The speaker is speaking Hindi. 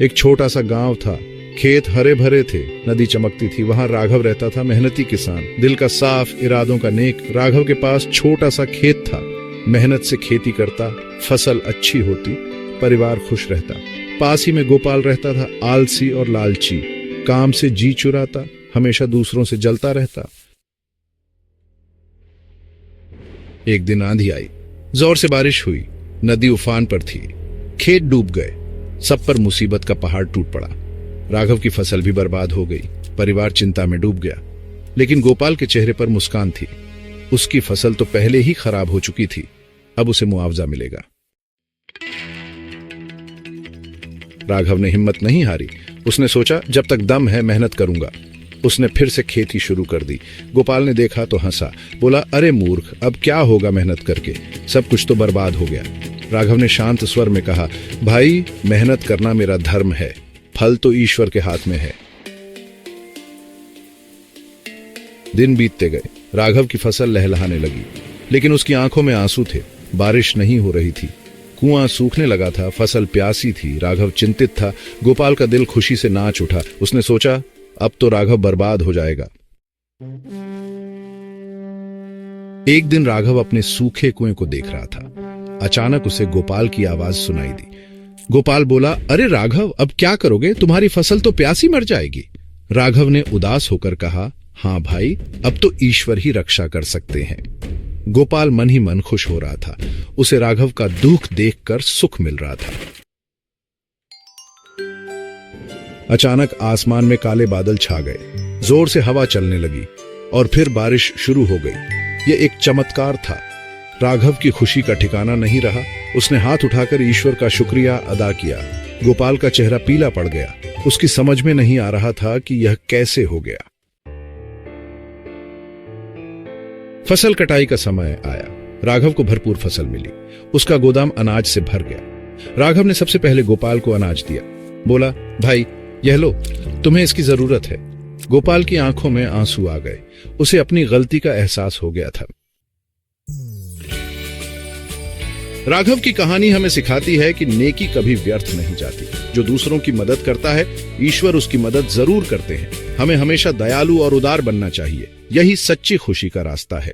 एक छोटा सा गांव था, खेत हरे भरे थे, नदी चमकती थी। वहां राघव रहता था, मेहनती किसान, दिल का साफ, इरादों का नेक। राघव के पास छोटा सा खेत था, मेहनत से खेती करता, फसल अच्छी होती, परिवार खुश रहता। पास ही में गोपाल रहता था, आलसी और लालची, काम से जी चुराता, हमेशा दूसरों से जलता रहता। एक दिन आंधी आई, जोर से बारिश हुई, नदी उफान पर थी, खेत डूब गए, सब पर मुसीबत का पहाड़ टूट पड़ा। राघव की फसल भी बर्बाद हो गई, परिवार चिंता में डूब गया। लेकिन गोपाल के चेहरे पर मुस्कान थी। उसकी फसल तो पहले ही खराब हो चुकी थी, अब उसे मुआवजा मिलेगा। राघव ने हिम्मत नहीं हारी। उसने सोचा, जब तक दम है मेहनत करूंगा। उसने फिर से खेती शुरू कर दी। गोपाल ने देखा तो हंसा, बोला, अरे मूर्ख, अब क्या होगा मेहनत करके, सब कुछ तो बर्बाद हो गया। राघव ने शांत स्वर में कहा, भाई, मेहनत करना मेरा धर्म है, फल तो ईश्वर के हाथ में है। दिन बीतते गए, राघव की फसल लहलहाने लगी, लेकिन उसकी आंखों में आंसू थे। बारिश नहीं हो रही थी, कुआं सूखने लगा था, फसल प्यासी थी। राघव चिंतित था। गोपाल का दिल खुशी से नाच उठा। उसने सोचा, अब तो राघव बर्बाद हो जाएगा। एक दिन राघव अपने सूखे कुएं को देख रहा था। अचानक उसे गोपाल की आवाज सुनाई दी। गोपाल बोला, अरे राघव, अब क्या करोगे, तुम्हारी फसल तो प्यासी मर जाएगी। राघव ने उदास होकर कहा, हाँ भाई, अब तो ईश्वर ही रक्षा कर सकते हैं। गोपाल मन ही मन खुश हो रहा था। उसे राघव का दुख देखकर सुख मिल रहा था। अचानक आसमान में काले बादल छा गए, जोर से हवा चलने लगी और फिर बारिश शुरू हो गई। यह एक चमत्कार था। राघव की खुशी का ठिकाना नहीं रहा। उसने हाथ उठाकर ईश्वर का शुक्रिया अदा किया। गोपाल का चेहरा पीला पड़ गया। उसकी समझ में नहीं आ रहा था कि यह कैसे हो गया। फसल कटाई का समय आया। राघव को भरपूर फसल मिली। उसका गोदाम अनाज से भर गया। राघव ने सबसे पहले गोपाल को अनाज दिया। बोला, भाई, यह लो, तुम्हें इसकी जरूरत है। गोपाल की आंखों में आंसू आ गए। उसे अपनी गलती का एहसास हो गया था। राघव की कहानी हमें सिखाती है कि नेकी कभी व्यर्थ नहीं जाती। जो दूसरों की मदद करता है, ईश्वर उसकी मदद जरूर करते हैं। हमें हमेशा दयालु और उदार बनना चाहिए। यही सच्ची खुशी का रास्ता है।